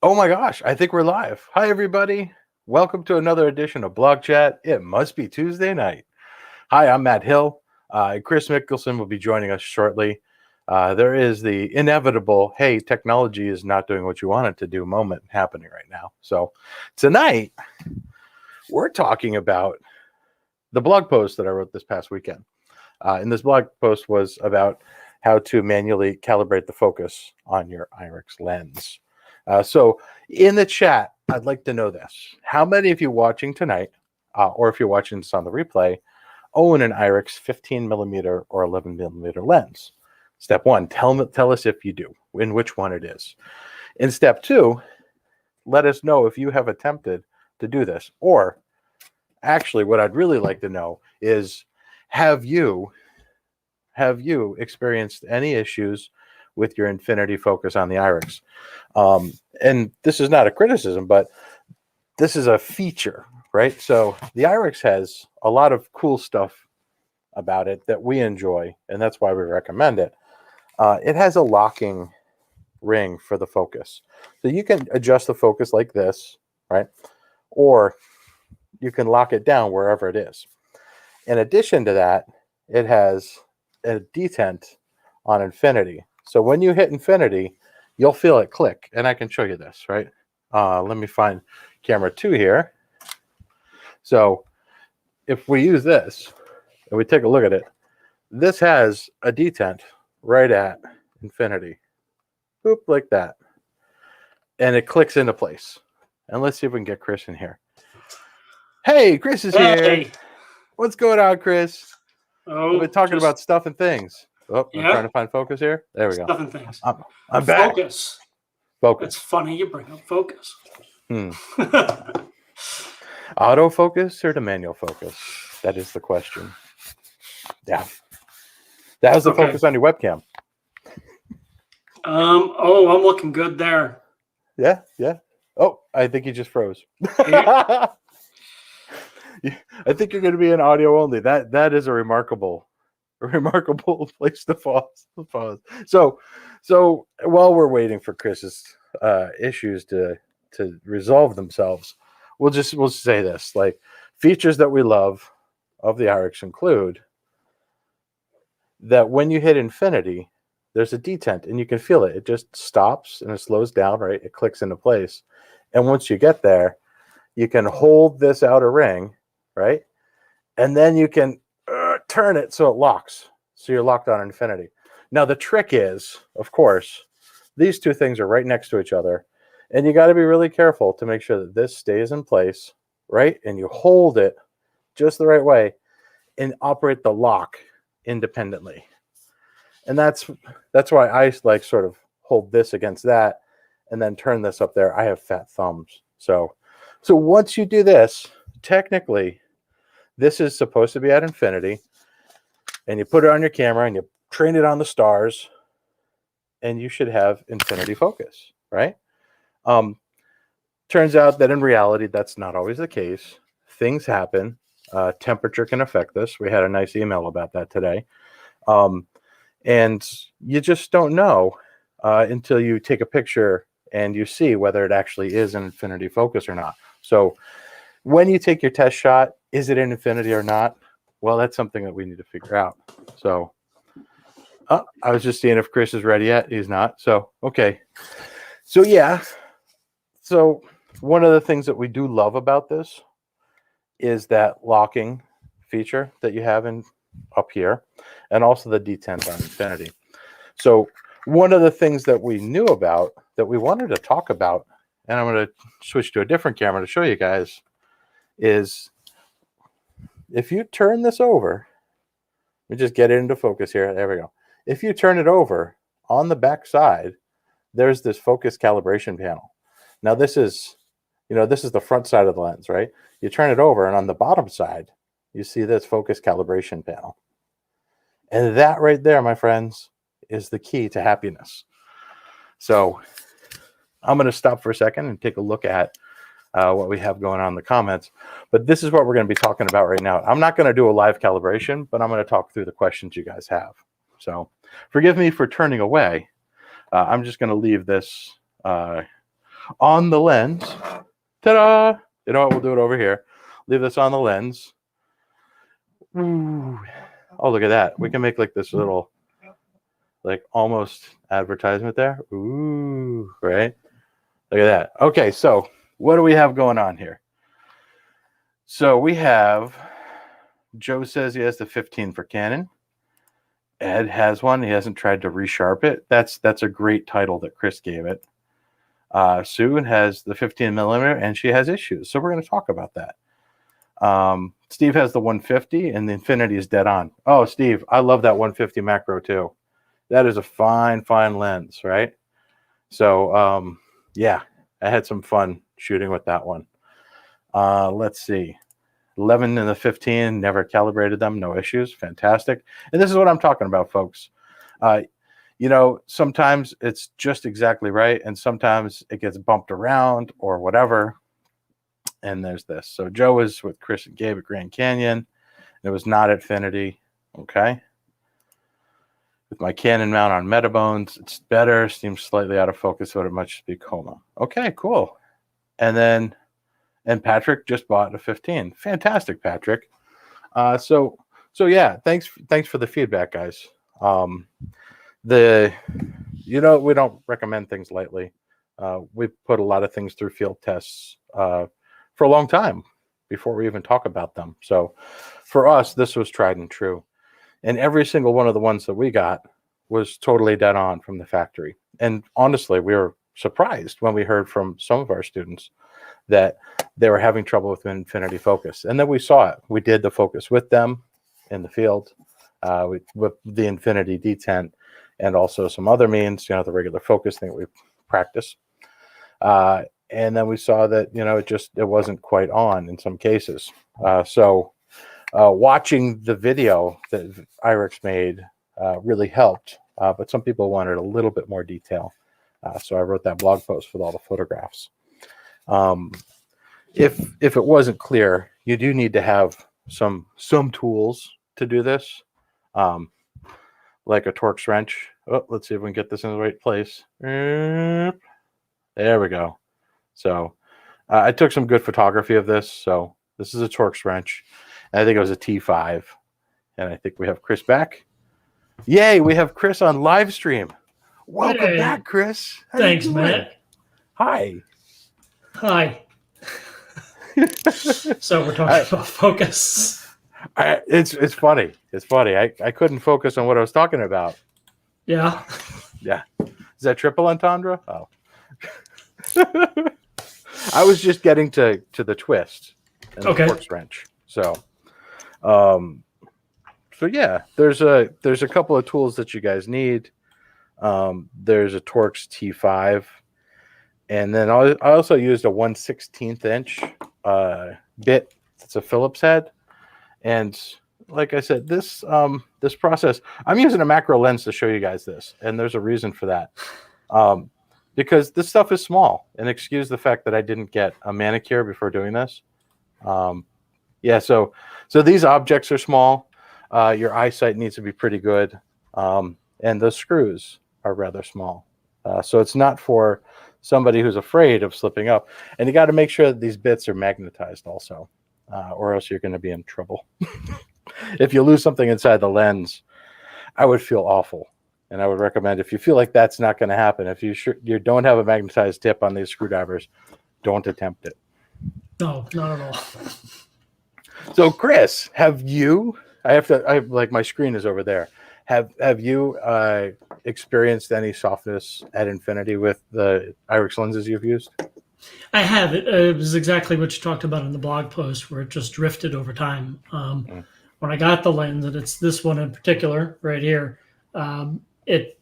Oh my gosh, I think we're live. Hi, everybody. Welcome to another edition of Blogchat. It must be Tuesday night. Hi, I'm Matt Hill. Chris Mickelson will be joining us shortly. There is the inevitable, hey, technology is not doing what you want it to do moment happening right now. So tonight, we're talking about the blog post that I wrote this past weekend. And this blog post was about how to manually calibrate the focus on your Irix lens. So in the chat, I'd like to know this. How many of you watching tonight, or if you're watching this on the replay, own an Irix 15 millimeter or 11 millimeter lens? Step one, tell us if you do, in which one it is. In step two, let us know if you have attempted to do this. Or actually, what I'd really like to know is, have you experienced any issues with your infinity focus on the Irix? And this is not a criticism, but this is a feature, right? So the Irix has a lot of cool stuff about it that we enjoy, and that's why we recommend it. It has a locking ring for the focus. So you can adjust the focus like this, right? Or you can lock it down wherever it is. In addition to that, it has a detent on infinity. So when you hit infinity, you'll feel it click. And I can show you this, right? Let me find camera 2 here. So if we use this and we take a look at it, this has a detent right at infinity. Boop, like that. And it clicks into place. And let's see if we can get Chris in here. Hey, Chris is here. What's going on, Chris? We've been talking about stuff and things. Oh, I'm trying to find focus here. There we go. Stuff and things. I'm back. Focus. Focus. It's funny you bring up focus. Autofocus or the manual focus? That is the question. Yeah. That was the focus on your webcam. I'm looking good there. Yeah. Oh, I think you just froze. I think you're going to be in audio only. That is a remarkable place to pause. So while we're waiting for Chris's issues to resolve themselves, we'll say this: like, features that we love of the Irix include that when you hit infinity, there's a detent and you can feel it. It just stops and it slows down, right? It clicks into place. And once you get there, you can hold this outer ring, right? And then you can turn it so it locks. So you're locked on infinity. Now, the trick is, of course, these two things are right next to each other. And you got to be really careful to make sure that this stays in place, right? And you hold it just the right way and operate the lock independently. And that's why I like sort of hold this against that and then turn this up there. I have fat thumbs. So once you do this, technically, this is supposed to be at infinity, and you put it on your camera and you train it on the stars, and you should have infinity focus, right? Turns out that in reality, that's not always the case. Things happen. Temperature can affect this. We had a nice email about that today. And you just don't know until you take a picture and you see whether it actually is an infinity focus or not. So when you take your test shot, is it an infinity or not? Well, that's something that we need to figure out. So I was just seeing if Chris is ready yet. He's not. So, okay. So, yeah. So one of the things that we do love about this is that locking feature that you have up here, and also the detent on infinity. So one of the things that we knew about that we wanted to talk about, and I'm going to switch to a different camera to show you guys, is if you turn this over, let me just get it into focus here. There we go. If you turn it over, on the back side, there's this focus calibration panel. Now this is the front side of the lens, right? You turn it over, and on the bottom side, you see this focus calibration panel. And that right there, my friends, is the key to happiness. So I'm going to stop for a second and take a look at what we have going on in the comments. But this is what we're going to be talking about right now. I'm not going to do a live calibration, but I'm going to talk through the questions you guys have. So forgive me for turning away. I'm just going to leave this on the lens. Ta-da! You know what? We'll do it over here. Leave this on the lens. Ooh. Oh, look at that. We can make like this little, like almost advertisement there. Ooh, right? Look at that. Okay, so what do we have going on here? So we have, Joe says he has the 15 for Canon. Ed has one. He hasn't tried to resharp it. That's a great title that Chris gave it. Sue has the 15 millimeter, and she has issues. So we're going to talk about that. Steve has the 150, and the Infinity is dead on. Oh, Steve, I love that 150 macro too. That is a fine lens, right? So, yeah, I had some fun shooting with that one. Let's see. 11 and the 15, never calibrated them, no issues. Fantastic. And this is what I'm talking about, folks. You know, sometimes it's just exactly right, and sometimes it gets bumped around or whatever. And there's this. So Joe was with Chris and Gabe at Grand Canyon. It was not at Infinity. Okay. With my Canon mount on Metabones, it's better. Seems slightly out of focus, but it might just be coma. Okay, cool. And Patrick just bought a 15. Fantastic, Patrick. So yeah, thanks for the feedback, guys. We don't recommend things lightly. We put a lot of things through field tests for a long time before we even talk about them. So for us, this was tried and true. And every single one of the ones that we got was totally dead on from the factory. And honestly, we were surprised when we heard from some of our students that they were having trouble with Infinity focus. And then we saw it. We did the focus with them in the field with the Infinity D10 and also some other means, the regular focus thing that we practice. And then we saw that, it wasn't quite on in some cases. So watching the video that Irix made really helped, but some people wanted a little bit more detail. So I wrote that blog post with all the photographs. If it wasn't clear, you do need to have some tools to do this, like a Torx wrench. Oh, let's see if we can get this in the right place. There we go. So I took some good photography of this. So this is a Torx wrench. And I think it was a T5. And I think we have Chris back. Yay, we have Chris on live stream. Welcome back, Chris. Thanks, Matt. Hi. Hi. So we're talking about focus. It's funny. It's funny. I couldn't focus on what I was talking about. Yeah. Yeah. Is that triple entendre? Oh. I was just getting to the twist and the Torx wrench. So yeah, there's a couple of tools that you guys need. There's a Torx T5, and then I also used a 1/16 inch bit. It's a Phillips head, and like I said, this process, I'm using a macro lens to show you guys this, and there's a reason for that. Because this stuff is small, and excuse the fact that I didn't get a manicure before doing this. Yeah, so these objects are small. Your eyesight needs to be pretty good, and the screws are rather small. So it's not for somebody who's afraid of slipping up. And you got to make sure that these bits are magnetized also, or else you're going to be in trouble. If you lose something inside the lens, I would feel awful. And I would recommend, if you feel like that's not going to happen, if you don't have a magnetized tip on these screwdrivers, don't attempt it. No, not at all. So, Chris, have you? My screen is over there. Have you experienced any softness at Infinity with the Irix lenses you've used? I have. It was exactly what you talked about in the blog post, where it just drifted over time. When I got the lens, and it's this one in particular right here, it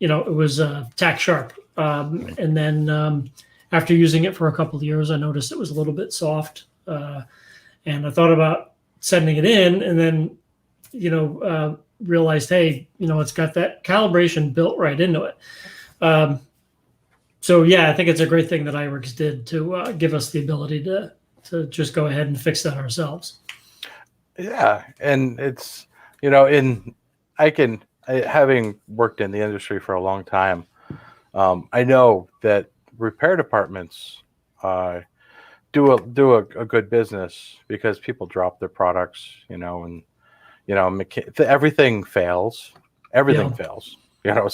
was tack sharp. And then after using it for a couple of years, I noticed it was a little bit soft. And I thought about sending it in, and then, realized, hey, it's got that calibration built right into it. So yeah, I think it's a great thing that Irix did to give us the ability to just go ahead and fix that ourselves. Yeah, and it's having worked in the industry for a long time, I know that repair departments do a good business because people drop their products, and everything fails. Everything Yeah. fails.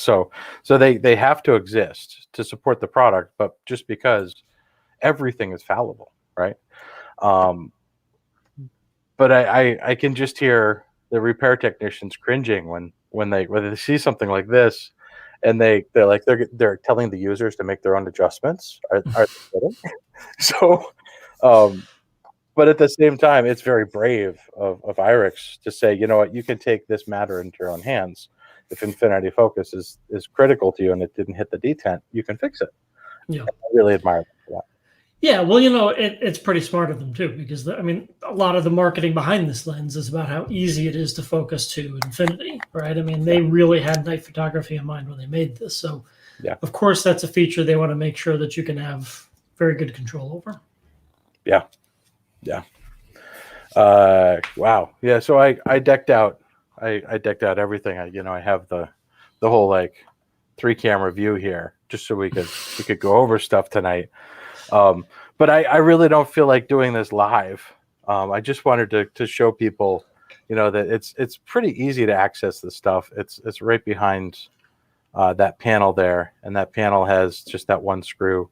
So they have to exist to support the product, but just because everything is fallible, right? But I can just hear the repair technicians cringing when they see something like this, and they're telling the users to make their own adjustments. Are they kidding? So, but at the same time, it's very brave of Irix to say, you know what, you can take this matter into your own hands. If infinity focus is critical to you and it didn't hit the detent, you can fix it. Yeah. I really admire them for that. Yeah, well, it's pretty smart of them too, because a lot of the marketing behind this lens is about how easy it is to focus to infinity, right? They really had night photography in mind when they made this. So, Yeah. Of course, that's a feature they want to make sure that you can have very good control over. Yeah. Wow. Yeah. So I decked out. I decked out everything. I have the whole 3-camera view here, just so we could go over stuff tonight. But I really don't feel like doing this live. I just wanted to show people, that it's pretty easy to access this stuff. It's right behind that panel there, and that panel has just that one screw,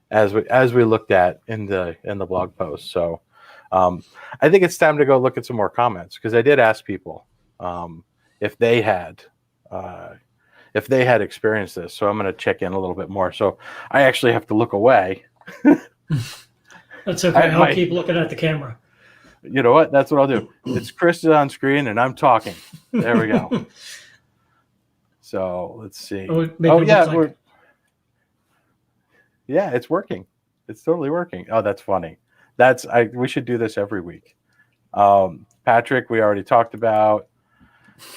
as we looked at in the blog post. So I think it's time to go look at some more comments, because I did ask people if they had experienced this. So I'm going to check in a little bit more. So I actually have to look away. That's okay. I'll keep looking at the camera. You know what? That's what I'll do. It's Chris is on screen and I'm talking. There we go. So let's see. Yeah, it's working. It's totally working. Oh, that's funny. We should do this every week. Patrick, we already talked about,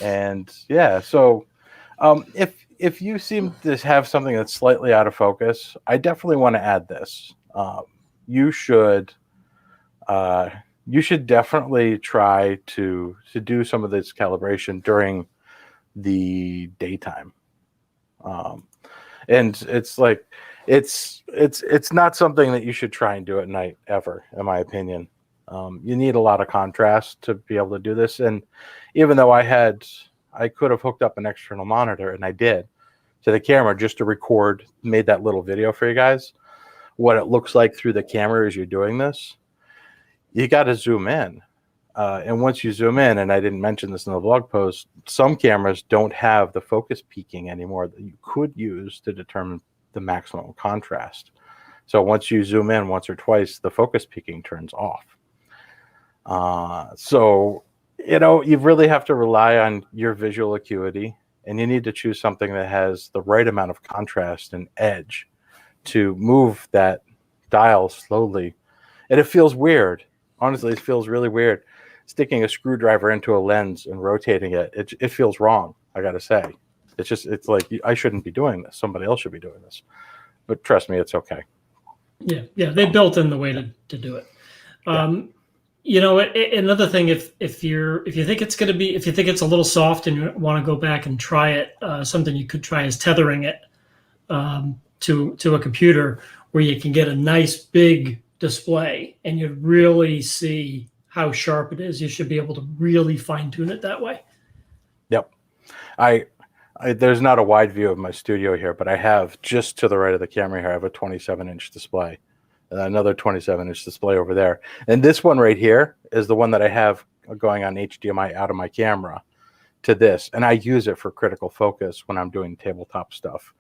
and yeah. So if you seem to have something that's slightly out of focus, I definitely want to add this. You should definitely try to do some of this calibration during the daytime. And it's not something that you should try and do at night ever, in my opinion. You need a lot of contrast to be able to do this. And even though I could have hooked up an external monitor, and I did, to the camera just to record, made that little video for you guys, what it looks like through the camera as you're doing this, you got to zoom in. And once you zoom in, and I didn't mention this in the blog post, some cameras don't have the focus peaking anymore that you could use to determine the maximum contrast. So once you zoom in once or twice, the focus peaking turns off. So, you really have to rely on your visual acuity, and you need to choose something that has the right amount of contrast and edge to move that dial slowly. And it feels weird. Honestly, it feels really weird. Sticking a screwdriver into a lens and rotating it, it feels wrong, I got to say. It's like, I shouldn't be doing this. Somebody else should be doing this. But trust me, it's okay. Yeah, they built in the way to do it. Another thing, if you think it's a little soft and you want to go back and try it, something you could try is tethering it to a computer where you can get a nice big display and you really see how sharp it is. You should be able to really fine tune it that way. Yep. There's not a wide view of my studio here, but I have, just to the right of the camera here, I have a 27-inch display, and another 27-inch display over there. And this one right here is the one that I have going on HDMI out of my camera to this. And I use it for critical focus when I'm doing tabletop stuff.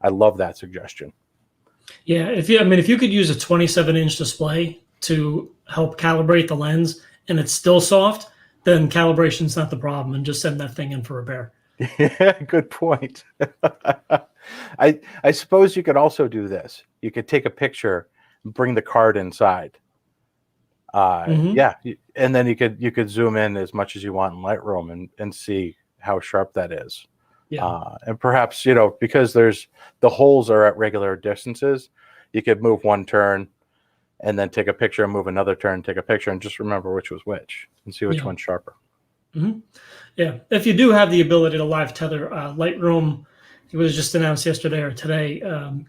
I love that suggestion. Yeah, if you could use a 27-inch display to help calibrate the lens and it's still soft, then calibration's not the problem, and just send that thing in for repair. Yeah, good point. I suppose you could also do this. You could take a picture, bring the card inside. Yeah, and then you could zoom in as much as you want in Lightroom and see how sharp that is. Yeah. And perhaps, because the holes are at regular distances, you could move one turn and then take a picture and move another turn, take a picture, and just remember which was which and see which one's sharper. Mm-hmm. Yeah. If you do have the ability to live tether, Lightroom it was just announced yesterday or today,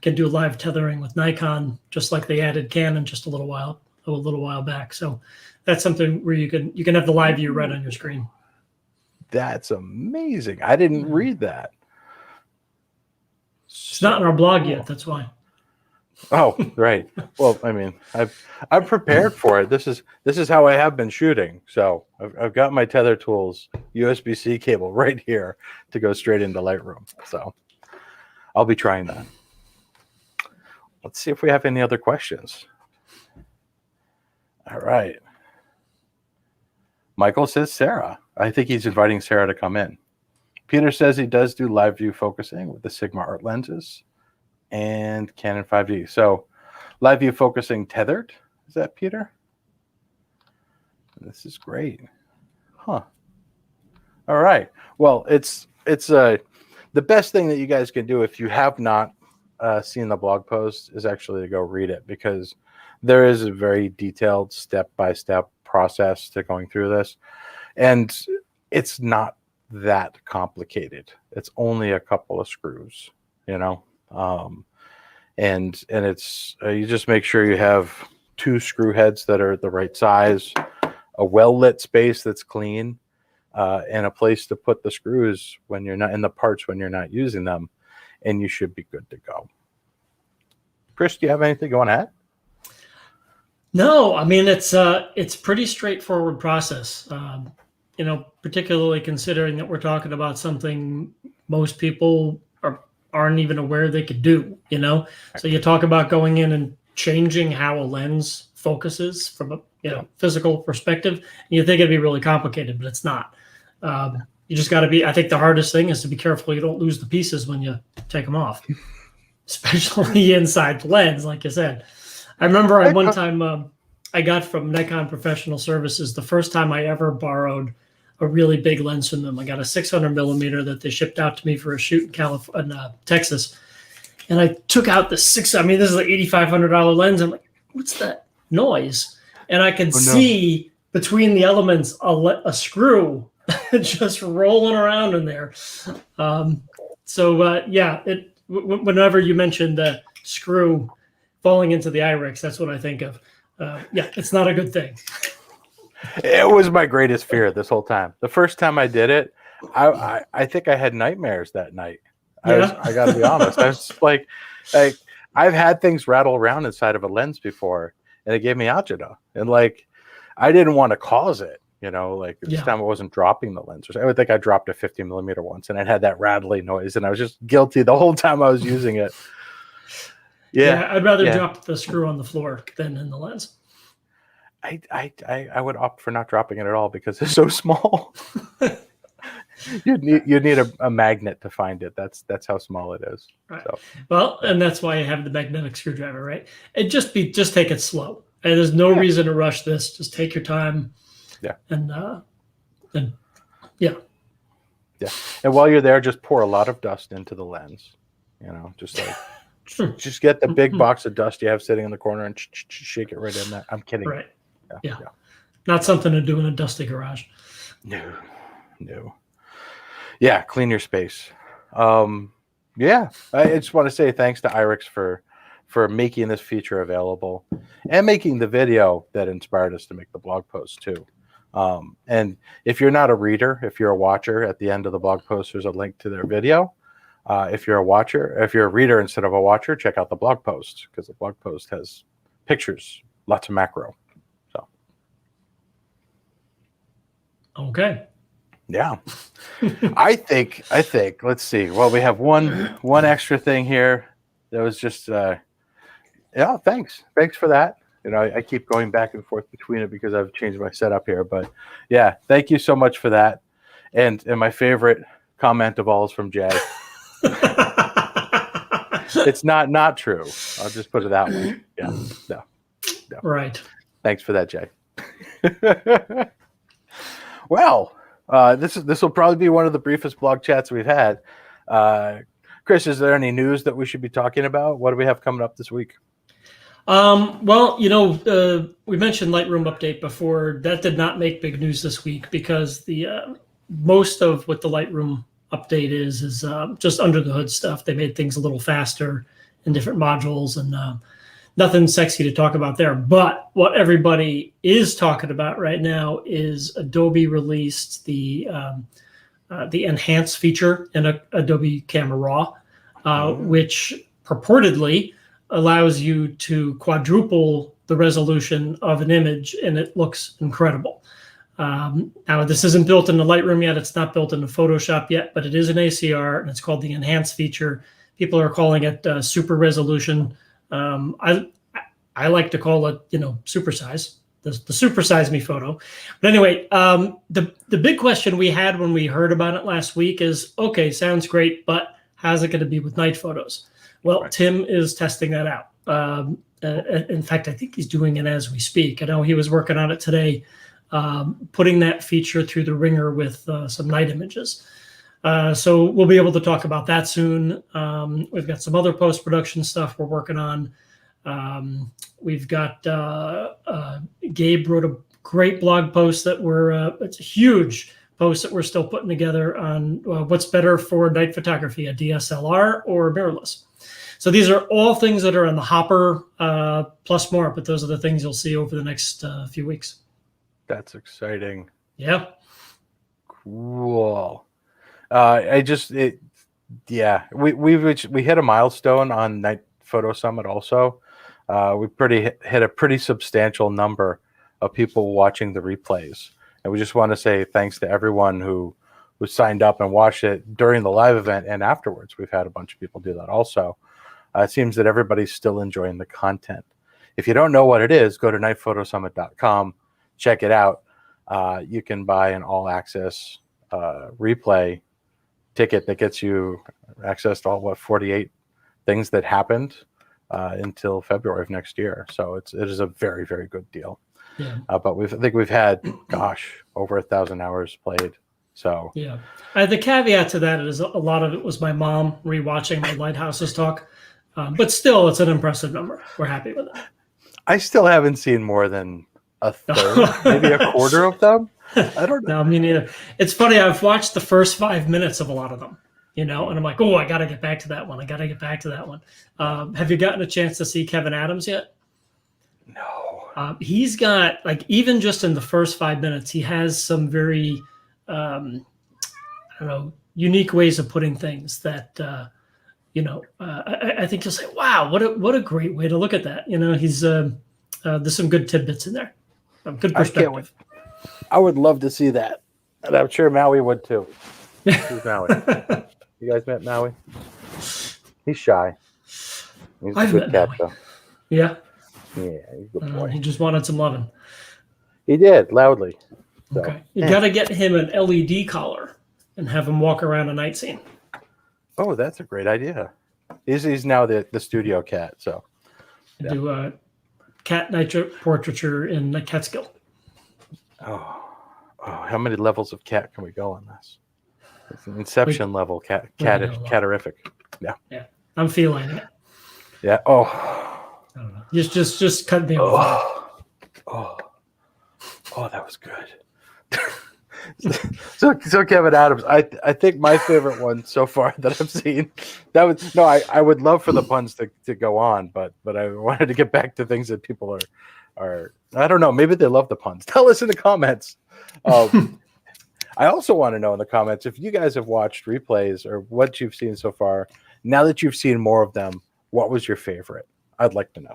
can do live tethering with Nikon, just like they added Canon just a little while back. So that's something where you can have the live view right on your screen. That's amazing. I didn't read that. It's not in our blog yet. That's why. Oh, right. Well, I mean, I'm prepared for it. This is how I have been shooting. So I've got my Tether Tools USB-C cable right here to go straight into Lightroom. So I'll be trying that. Let's see if we have any other questions. All right. Michael says Sarah. I think he's inviting Sarah to come in. Peter says he does do live view focusing with the Sigma Art lenses and Canon 5D. So live view focusing tethered. Is that Peter? This is great. Huh. All right. Well, it's the best thing that you guys can do if you have not seen the blog post is actually to go read it, because there is a very detailed step-by-step process to going through this. And it's not that complicated. It's only a couple of screws, you know. And it's you just make sure you have 2 screw heads that are the right size, a well-lit space that's clean, and a place to put the screws when you're not in the parts when you're not using them, and you should be good to go. Chris, do you have anything you want to add? No, I mean it's pretty straightforward process. You know, particularly considering that we're talking about something most people aren't even aware they could do, you know? So you talk about going in and changing how a lens focuses from a physical perspective, and you think it'd be really complicated, but it's not. You just got to be, I think the hardest thing is to be careful you don't lose the pieces when you take them off, especially inside the lens, like you said. I remember one time I got from Nikon Professional Services, the first time I ever borrowed a really big lens from them. I got a 600 millimeter that they shipped out to me for a shoot in Texas. And I took out the this is an $8,500 lens. I'm like, what's that noise? And I could see between the elements a screw just rolling around in there. Whenever you mentioned the screw falling into the Irix, that's what I think of. It's not a good thing. It was my greatest fear this whole time. The first time I did it, I think I had nightmares that night. I got to be honest. I was like, I've had things rattle around inside of a lens before, and it gave me agita. And like, I didn't want to cause it. You know, like this time I wasn't dropping the lens. I would think I dropped a 50 millimeter once, and it had that rattling noise, and I was just guilty the whole time I was using it. Yeah, I'd rather drop the screw on the floor than in the lens. I would opt for not dropping it at all because it's so small. you'd need a magnet to find it. That's how small it is. Right. So. Well, and that's why I have the magnetic screwdriver, right? And just take it slow. And there's no reason to rush this. Just take your time. Yeah. And yeah. And while you're there, just pour a lot of dust into the lens. You know, just like just get the big box of dust you have sitting in the corner and shake it right in there. I'm kidding. Right. Yeah. Not something to do in a dusty garage. No. Yeah, clean your space. I just want to say thanks to Irix for making this feature available and making the video that inspired us to make the blog post too. And if you're not a reader, if you're a watcher, at the end of the blog post, there's a link to their video. If you're a reader instead of a watcher, check out the blog post, because the blog post has pictures, lots of macro. So. Okay. Yeah. I think, let's see. Well, we have one extra thing here. That was just, thanks. Thanks for that. You know, I keep going back and forth between it because I've changed my setup here, but yeah, thank you so much for that. And my favorite comment of all is from Jay. It's not true. I'll just put it that way. Yeah. No. Right. Thanks for that, Jay. Well, this will probably be one of the briefest blog chats we've had. Chris, is there any news that we should be talking about? What do we have coming up this week? Well, you know, we mentioned Lightroom update before. That did not make big news this week because the most of what the Lightroom update is just under the hood stuff. They made things a little faster in different modules, and nothing sexy to talk about there. But what everybody is talking about right now is Adobe released the enhanced feature in Adobe Camera Raw, which purportedly allows you to quadruple the resolution of an image, and it looks incredible. Now, this isn't built into Lightroom yet. It's not built into Photoshop yet, but it is an ACR, and it's called the enhanced feature. People are calling it super resolution. I like to call it, supersize, the supersize me photo. But anyway, the big question we had when we heard about it last week is, okay, sounds great, but how's it going to be with night photos? Well, right. Tim is testing that out. In fact, I think he's doing it as we speak. I know he was working on it today, putting that feature through the ringer with some night images. So we'll be able to talk about that soon. We've got some other post-production stuff we're working on. We've got Gabe wrote a great blog post that it's a huge post that we're still putting together on what's better for night photography, a DSLR or mirrorless. So these are all things that are in the hopper, plus more, but those are the things you'll see over the next few weeks. That's exciting. Yeah. Cool. We hit a milestone on Night Photo Summit also. We hit a pretty substantial number of people watching the replays. And we just want to say thanks to everyone who signed up and watched it during the live event and afterwards. We've had a bunch of people do that also. It seems that everybody's still enjoying the content. If you don't know what it is, go to nightphotosummit.com, check it out. You can buy an all-access replay ticket that gets you access to all 48 things that happened until February of next year. So it is a very, very good deal. Yeah. But I think we've had, over 1,000 hours played. So yeah, the caveat to that is a lot of it was my mom rewatching my Lighthouses talk. But still, it's an impressive number. We're happy with it. I still haven't seen more than a third, maybe a quarter of them. I don't know. No, me neither. It's funny. I've watched the first 5 minutes of a lot of them, and I'm like, oh, I got to get back to that one. Have you gotten a chance to see Kevin Adams yet? No. He's got, even just in the first 5 minutes, he has some very, unique ways of putting things that, I think you'll say, wow, what a great way to look at that. He's there's some good tidbits in there. Good perspective. I would love to see that. And I'm sure Maui would too. Who's Maui? You guys met Maui? He's shy. He's a good cat, though. Yeah. Yeah, he's a good boy. He just wanted some loving. He did, loudly. So. Okay. You got to get him an LED collar and have him walk around a night scene. Oh, that's a great idea. He's now the studio cat. So yeah. Do cat night portraiture in the Catskill. Oh, how many levels of cat can we go on this? It's an Inception level catarific. Yeah. Yeah. I'm feeling it. Yeah. Oh. I don't know. Just cut me off. Oh, that was good. So Kevin Adams, I think my favorite one so far that I've seen. I would love for the puns to go on, but I wanted to get back to things that people are I don't know, maybe they love the puns. Tell us in the comments. I also want to know in the comments if you guys have watched replays or what you've seen so far. Now that you've seen more of them, what was your favorite? I'd like to know.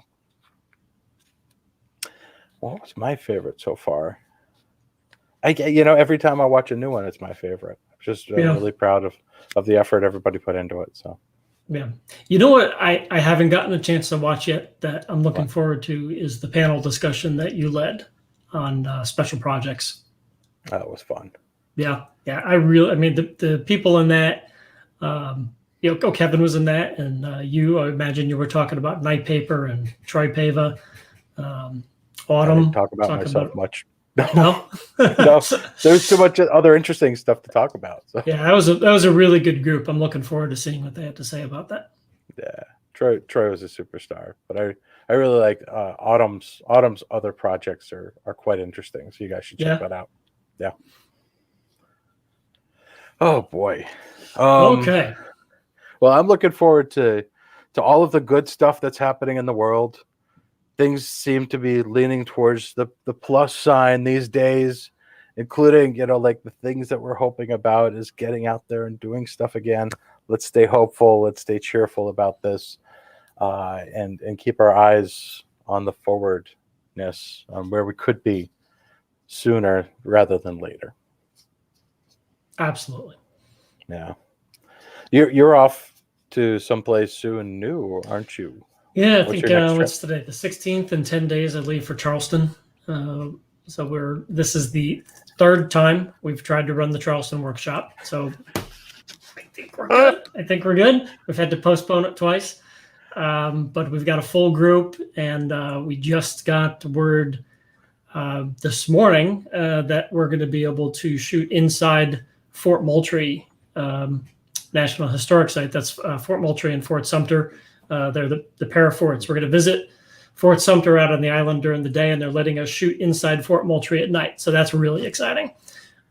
What was my favorite so far? Every time I watch a new one, it's my favorite. I'm just really proud of the effort everybody put into it. So, yeah. You know what I haven't gotten a chance to watch yet that I'm looking forward to is the panel discussion that you led on special projects. That was fun. Yeah. Yeah. The people in that, Kevin was in that, and I imagine you were talking about Night Paper and Troy Pava, Autumn. I didn't talk about myself much. No. There's too much other interesting stuff to talk about. So. Yeah, that was a really good group. I'm looking forward to seeing what they had to say about that. Yeah, Troy was a superstar, but I really like Autumn's other projects are quite interesting. So you guys should check that out. Yeah. Oh boy. Okay. Well, I'm looking forward to all of the good stuff that's happening in the world. Things seem to be leaning towards the plus sign these days, including, like the things that we're hoping about is getting out there and doing stuff again. Let's stay hopeful. Let's stay cheerful about this, and keep our eyes on the forwardness, where we could be sooner rather than later. Absolutely. Yeah. You're off to someplace soon new, aren't you? Yeah, I What's think your next trip? what's today? The 16th. In 10 days, I leave for Charleston. So this is the third time we've tried to run the Charleston workshop. So I think we're good. We've had to postpone it twice, but we've got a full group, and we just got word this morning that we're going to be able to shoot inside Fort Moultrie National Historic Site. That's Fort Moultrie and Fort Sumter. They're the pair of forts. We're going to visit Fort Sumter out on the island during the day, and they're letting us shoot inside Fort Moultrie at night. So that's really exciting.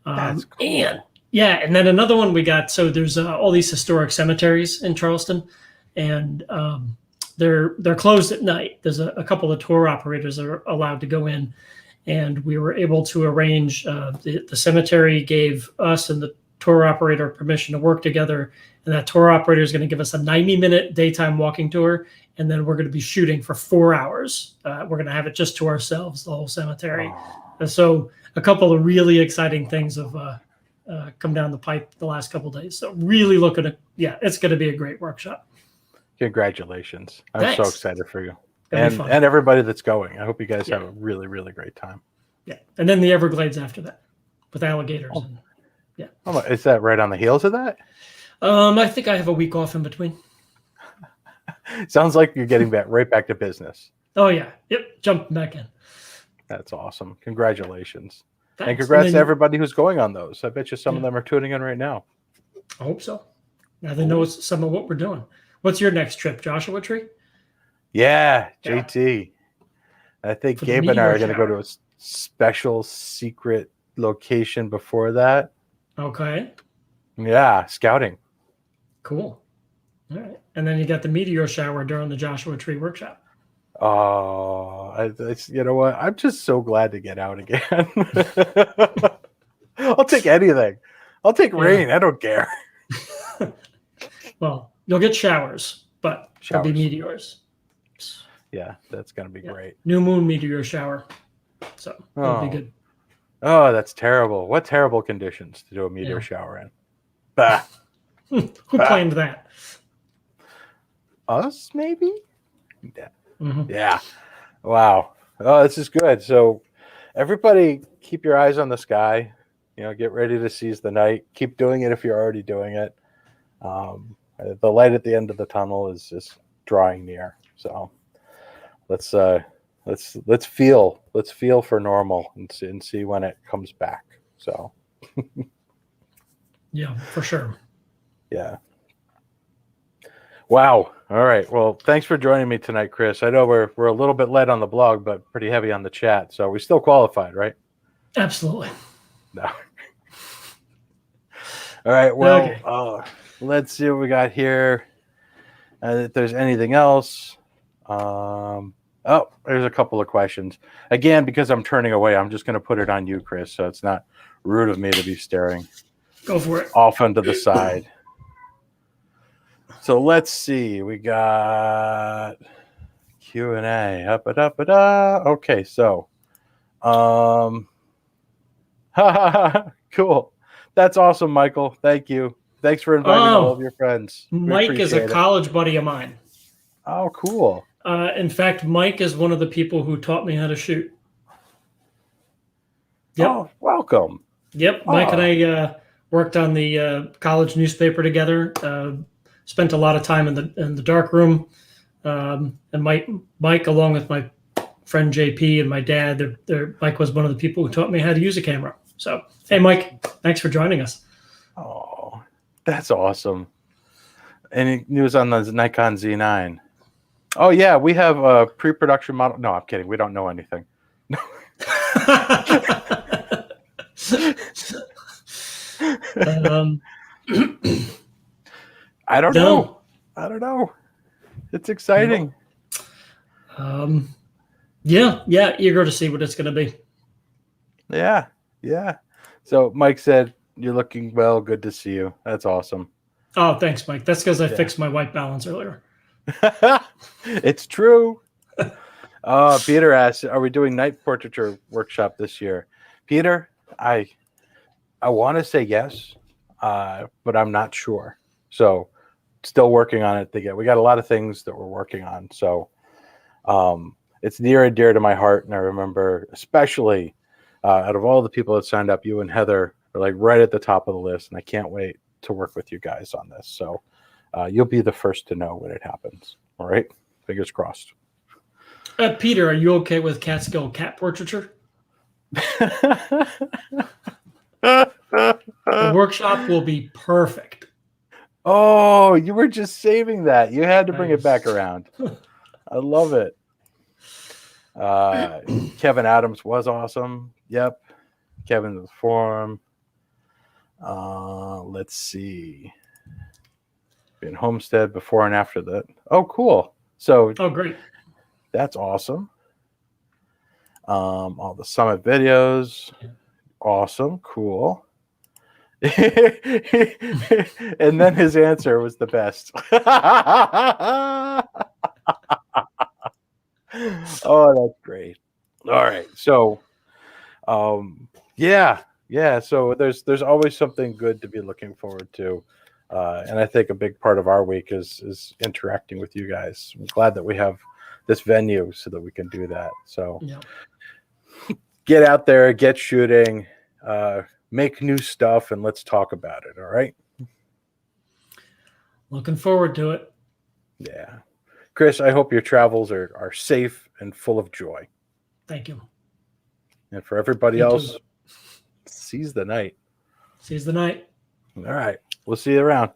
That's cool. And then another one we got. So there's all these historic cemeteries in Charleston, and they're closed at night. There's a couple of tour operators that are allowed to go in, and we were able to arrange. The cemetery gave us and the tour operator permission to work together, and that tour operator is going to give us a 90-minute daytime walking tour, and then we're going to be shooting for 4 hours. We're going to have it just to ourselves, the whole cemetery. And so a couple of really exciting things have come down the pipe the last couple of days. So really looking at, it's going to be a great workshop. Congratulations. I'm Thanks. so excited for you. It'll be fun. And everybody that's going. I hope you guys have a really, really great time. Yeah. And then the Everglades after that with alligators. Oh, is that right on the heels of that? I think I have a week off in between. Sounds like you're getting right back to business. Oh, yeah. Yep. Jumping back in. That's awesome. Congratulations. Thanks. And congrats to everybody who's going on those. I bet you some of them are tuning in right now. I hope so. Now they know some of what we're doing. What's your next trip, Joshua Tree? Yeah, JT. I think For Gabe and I are going to go to a special secret location before that. Okay. Yeah, scouting. Cool. All right. And then you got the meteor shower during the Joshua Tree workshop. Oh, you know what? I'm just so glad to get out again. I'll take anything. I'll take rain. I don't care. Well, you'll get showers, but there'll be meteors. Yeah, that's going to be great. New moon meteor shower. So it'll be good. Oh, that's terrible. What terrible conditions to do a meteor shower in. Bah. Who planned that? Us, maybe? Yeah. Mm-hmm. Yeah. Wow. Oh, this is good. So everybody keep your eyes on the sky. Get ready to seize the night. Keep doing it if you're already doing it. The light at the end of the tunnel is just drawing near. So let's feel for normal and see when it comes back. So yeah, for sure. Yeah. Wow. All right. Well, thanks for joining me tonight, Chris. I know we're a little bit light on the blog, but pretty heavy on the chat. So we still qualified, right? Absolutely. No. All right. Well, let's see what we got here. If there's anything else. There's a couple of questions. Again, because I'm turning away, I'm just going to put it on you, Chris. So it's not rude of me to be staring. Go for it. Off into the side. So let's see. We got Q&A. Okay, so cool. That's awesome, Michael. Thank you. Thanks for inviting all of your friends. Mike is a college buddy of mine. Oh, cool. In fact, Mike is one of the people who taught me how to shoot. Yep. Oh, welcome. Yep. Mike and I worked on the college newspaper together. Spent a lot of time in the dark room. And Mike, along with my friend JP and my dad, Mike was one of the people who taught me how to use a camera. So, hey, Mike, thanks for joining us. Oh, that's awesome. Any news on the Nikon Z9? Oh, yeah, we have a pre-production model. No, I'm kidding. We don't know anything. I don't No. know. I don't know. It's exciting. Yeah, eager to see what it's going to be. Yeah. So Mike said, "You're looking well. Good to see you. That's awesome." Oh, thanks, Mike. That's because I Yeah. fixed my white balance earlier. It's true. Peter asked, "Are we doing night portraiture workshop this year?" Peter, I want to say yes, but I'm not sure. So, still working on it. We got a lot of things that we're working on. So, it's near and dear to my heart. And I remember, especially out of all the people that signed up, you and Heather are like right at the top of the list. And I can't wait to work with you guys on this. So, you'll be the first to know when it happens. All right. Fingers crossed. Peter, are you okay with Catskill cat portraiture? The workshop will be perfect. Oh, you were just saving that. You had to bring it back around. I love it. Kevin Adams was awesome. Yep. Kevin in the forum. Let's see. In Homestead before and after that. Oh, cool. So Great. That's awesome. All the summit videos. Awesome. Cool. And then his answer was the best. Oh, that's great. All right. So, yeah. So there's always something good to be looking forward to. And I think a big part of our week is interacting with you guys. I'm glad that we have this venue so that we can do that. So get out there, get shooting, make new stuff, and let's talk about it. All right. Looking forward to it. Yeah. Chris, I hope your travels are safe and full of joy. Thank you. And for everybody You else, too. seize the night. Seize the night. All right. We'll see you around.